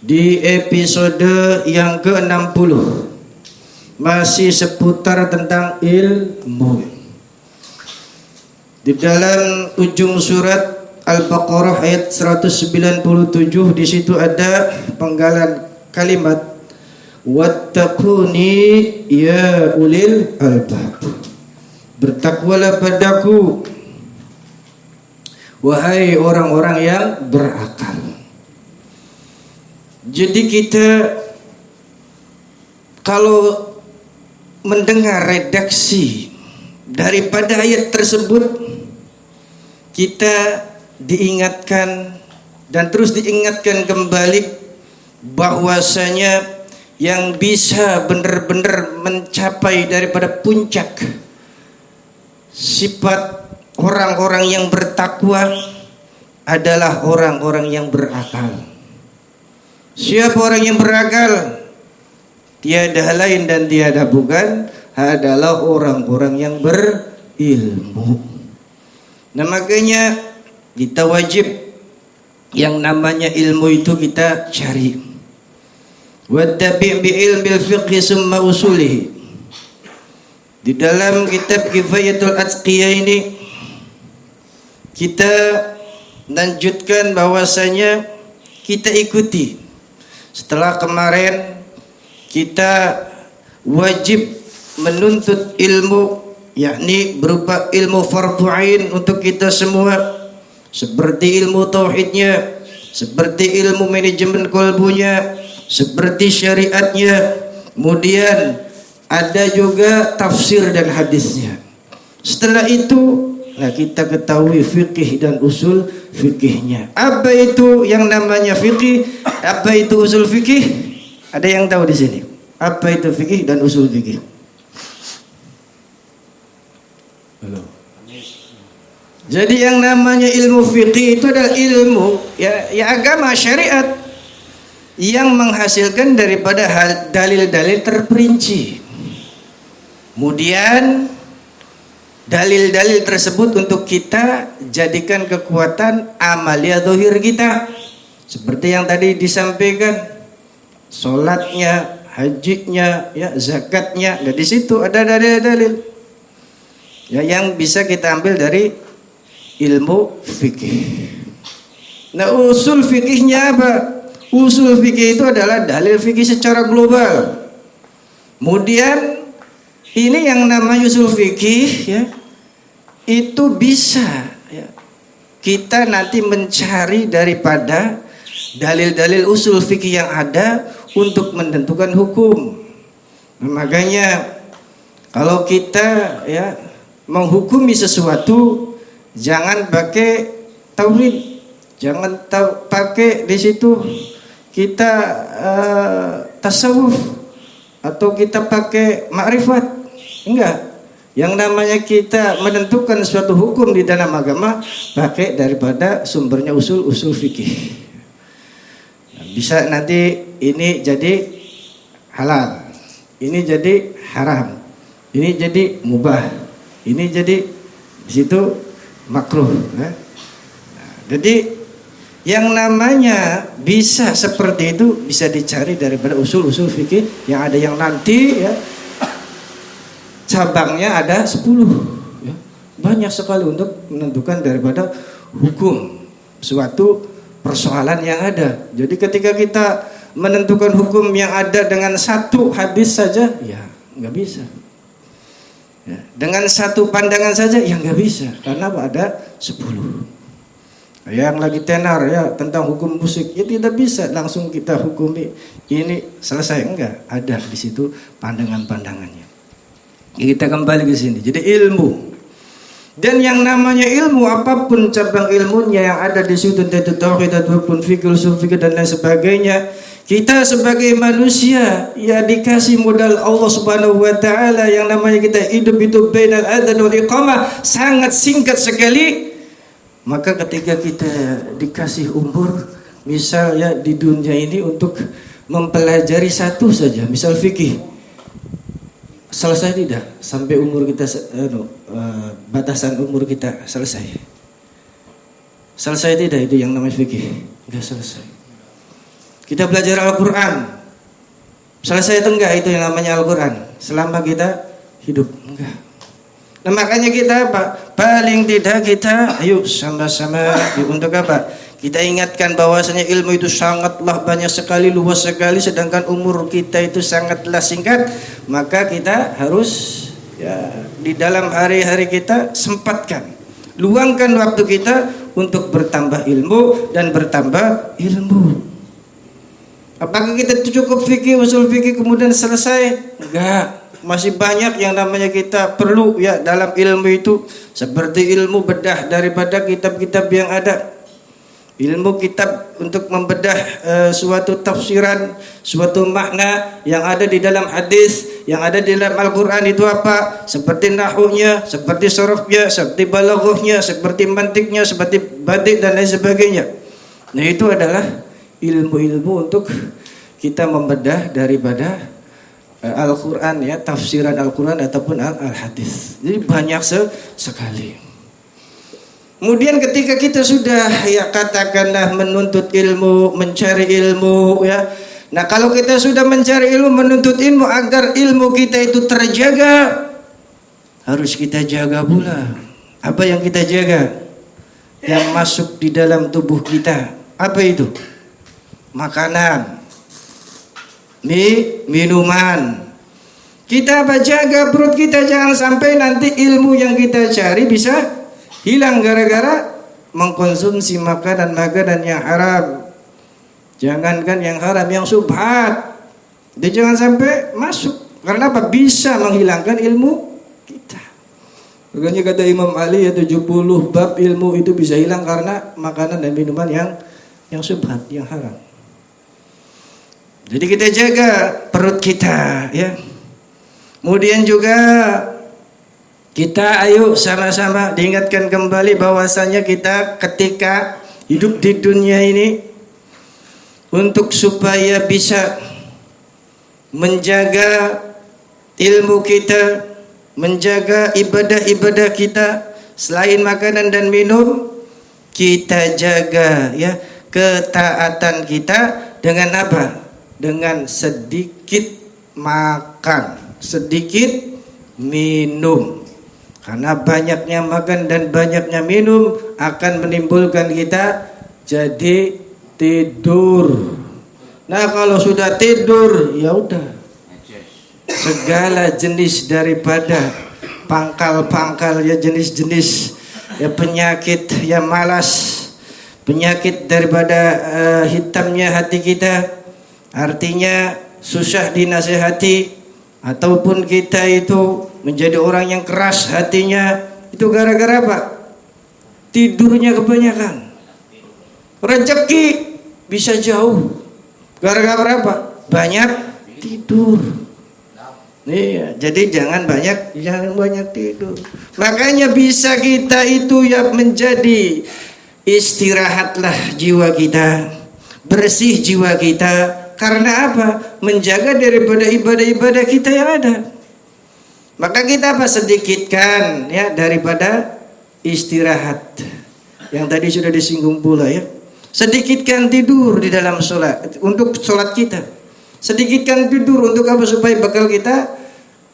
Di episode yang ke-60 masih seputar tentang ilmu. Di dalam ujung surat Al-Baqarah ayat 197 di situ ada penggalan kalimat wattaquni ya ulil albab. Bertakwalah padaku wahai orang-orang yang berakal. Jadi kita kalau mendengar redaksi daripada ayat tersebut, kita diingatkan dan terus diingatkan kembali bahwasanya yang bisa benar-benar mencapai daripada puncak sifat orang-orang yang bertakwa adalah orang-orang yang berakal. Siapa orang yang berakal? Tiada lain dan tiada bukan adalah orang-orang yang berilmu. Nah makanya kita wajib yang namanya ilmu itu kita cari. Wattabi' bi ilmil fiqhi summa usulihi. Di dalam kitab Kifayatul Atqiyah ini kita lanjutkan bahwasanya kita ikuti. Setelah kemarin kita wajib menuntut ilmu, yakni berupa ilmu fardhu ain untuk kita semua, seperti ilmu tauhidnya, seperti ilmu manajemen kolbunya, seperti syariatnya, kemudian ada juga tafsir dan hadisnya. Setelah itu nah kita ketahui fikih dan usul fikihnya. Apa itu yang namanya fikih? Apa itu usul fikih? Ada yang tahu di sini? Apa itu fikih dan usul fikih? Halo. Jadi yang namanya ilmu fikih itu adalah ilmu ya agama syariat yang menghasilkan daripada dalil-dalil terperinci. Kemudian dalil-dalil tersebut untuk kita jadikan kekuatan amalia zahir kita. Seperti yang tadi disampaikan, salatnya, hajinya, ya zakatnya. Dan di situ ada dalil-dalil ya yang bisa kita ambil dari ilmu fikih. Nah, usul fikihnya apa? Usul fikih itu adalah dalil fikih secara global. Kemudian ini yang namanya usul fikih ya, itu bisa ya, kita nanti mencari daripada dalil-dalil usul fikih yang ada untuk menentukan hukum. Makanya kalau kita ya menghukumi sesuatu jangan pakai tauhid, jangan pakai di situ kita tasawuf atau kita pakai makrifat. Enggak. Yang namanya kita menentukan suatu hukum di dalam agama pakai daripada sumbernya usul fikih. Bisa nanti ini jadi halal, ini jadi haram, ini jadi mubah, ini jadi di situ makruh. Nah, jadi yang namanya bisa seperti itu bisa dicari daripada usul fikih yang ada, yang nanti ya cabangnya ada 10 ya. Banyak sekali untuk menentukan daripada hukum suatu persoalan yang ada. Jadi ketika kita menentukan hukum yang ada dengan satu hadis saja ya nggak bisa ya. Dengan satu pandangan saja ya nggak bisa, karena ada 10. Yang lagi tenar ya tentang hukum musik ya tidak bisa langsung kita hukumi ini selesai, enggak, ada di situ pandangan-pandangannya. Kita kembali ke sini. Jadi ilmu, dan yang namanya ilmu apapun cabang ilmunya yang ada di situ, yaitu tauhid ataupun fikih, usul fikih dan lain sebagainya, kita sebagai manusia ya dikasih modal Allah Subhanahu wa taala yang namanya kita hidup itu bainal adzan wal iqamah sangat singkat sekali. Maka ketika kita dikasih umur misal ya di dunia ini untuk mempelajari satu saja, misal fikih, selesai tidak sampai umur kita batasan umur kita selesai tidak itu yang namanya fikih? Enggak selesai. Kita belajar Al-Quran. Selesai itu enggak itu yang namanya Al-Quran selama kita hidup? Enggak. Nah makanya kita apa? Paling tidak kita ayo sama-sama untuk apa? Kita ingatkan bahwasanya ilmu itu sangatlah banyak sekali, luas sekali, sedangkan umur kita itu sangatlah singkat. Maka kita harus ya di dalam hari-hari kita sempatkan, luangkan waktu kita untuk bertambah ilmu dan bertambah ilmu. Apakah kita cukup fikih, usul fikih kemudian selesai? Enggak. Masih banyak yang namanya kita perlu ya dalam ilmu itu, seperti ilmu bedah daripada kitab-kitab yang ada. Ilmu kitab untuk membedah suatu tafsiran, suatu makna yang ada di dalam hadis, yang ada di dalam Al-Quran itu apa? Seperti nahunya, seperti sorofnya, seperti balaghahnya, seperti mantiknya, seperti badik dan lain sebagainya. Nah itu adalah ilmu-ilmu untuk kita membedah daripada Al-Quran ya, tafsiran Al-Quran ataupun Al-Hadis. Jadi banyak sekali. Kemudian ketika kita sudah ya katakanlah menuntut ilmu, mencari ilmu ya. Nah kalau kita sudah mencari ilmu, menuntut ilmu, agar ilmu kita itu terjaga, harus kita jaga pula. Apa yang kita jaga? Yang masuk di dalam tubuh kita. Apa itu? Makanan, minuman. Kita jaga perut kita, jangan sampai nanti ilmu yang kita cari bisa hilang gara-gara mengkonsumsi makanan-makanan yang haram. Jangankan yang haram, yang subhat, dia jangan sampai masuk. Karena apa? Bisa menghilangkan ilmu kita. Makanya kata Imam Ali ya 70 bab ilmu itu bisa hilang karena makanan dan minuman yang subhat, yang haram. Jadi kita jaga perut kita ya. Kemudian juga kita ayo sama-sama diingatkan kembali bahwasanya kita ketika hidup di dunia ini untuk supaya bisa menjaga ilmu kita, menjaga ibadah-ibadah kita, selain makanan dan minum, kita jaga ya ketaatan kita dengan apa? Dengan sedikit makan, sedikit minum. Karena banyaknya makan dan banyaknya minum akan menimbulkan kita jadi tidur. Nah kalau sudah tidur ya udah, segala jenis daripada pangkal-pangkal ya, jenis-jenis ya penyakit ya malas, penyakit daripada hitamnya hati kita, artinya susah dinasihati, ataupun kita itu menjadi orang yang keras hatinya, itu gara-gara apa? Tidurnya kebanyakan. Rezeki bisa jauh gara-gara apa? Banyak tidur. Iya, jadi jangan banyak tidur. Makanya bisa kita itu ya menjadi istirahatlah jiwa kita, bersih jiwa kita. Karena apa? Menjaga daripada ibadah-ibadah kita yang ada. Maka kita apa? Sedikitkan ya daripada istirahat. Yang tadi sudah disinggung pula ya. Sedikitkan tidur di dalam sholat, untuk sholat kita. Sedikitkan tidur untuk apa? Supaya bekal kita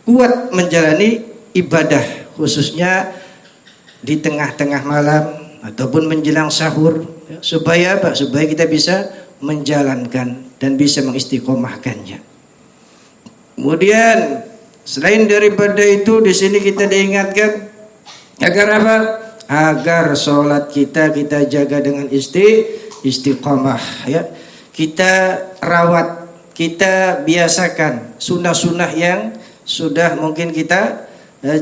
kuat menjalani ibadah, khususnya di tengah-tengah malam ataupun menjelang sahur ya. Supaya apa? Supaya kita bisa menjalankan dan bisa mengistiqomahkannya. Kemudian selain daripada itu, di sini kita diingatkan agar apa? Agar sholat kita jaga dengan istiqomah ya. Kita rawat, kita biasakan sunnah-sunnah yang sudah mungkin kita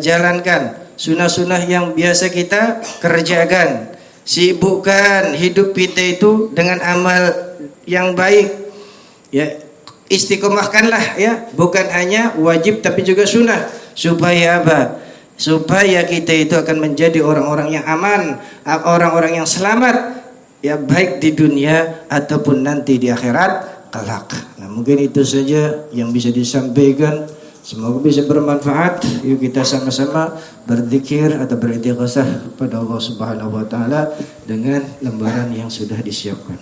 jalankan, sunnah-sunnah yang biasa kita kerjakan. Sibukkan hidup kita itu dengan amal yang baik ya, istiqomahkanlah ya, bukan hanya wajib tapi juga sunnah. Supaya apa? Supaya kita itu akan menjadi orang-orang yang aman, orang-orang yang selamat ya, baik di dunia ataupun nanti di akhirat kelak. Nah mungkin itu saja yang bisa disampaikan. Semoga bisa bermanfaat. Yuk kita sama-sama berzikir atau beristighosah kepada Allah Subhanahu wa taala dengan lembaran yang sudah disiapkan.